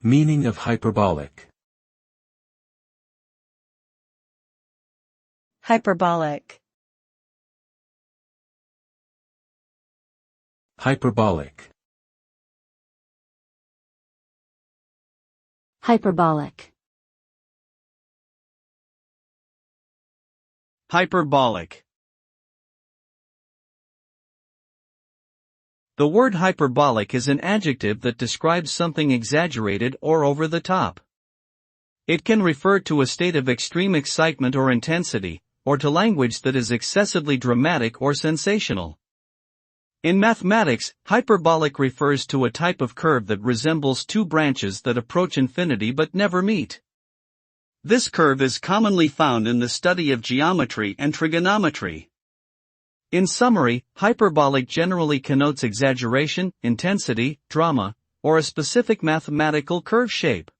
Meaning of hyperbolic. Hyperbolic. Hyperbolic. Hyperbolic. Hyperbolic. The word hyperbolic is an adjective that describes something exaggerated or over the top. It can refer to a state of extreme excitement or intensity, or to language that is excessively dramatic or sensational. In mathematics, hyperbolic refers to a type of curve that resembles two branches that approach infinity but never meet. This curve is commonly found in the study of geometry and trigonometry. In summary, hyperbolic generally connotes exaggeration, intensity, drama, or a specific mathematical curve shape.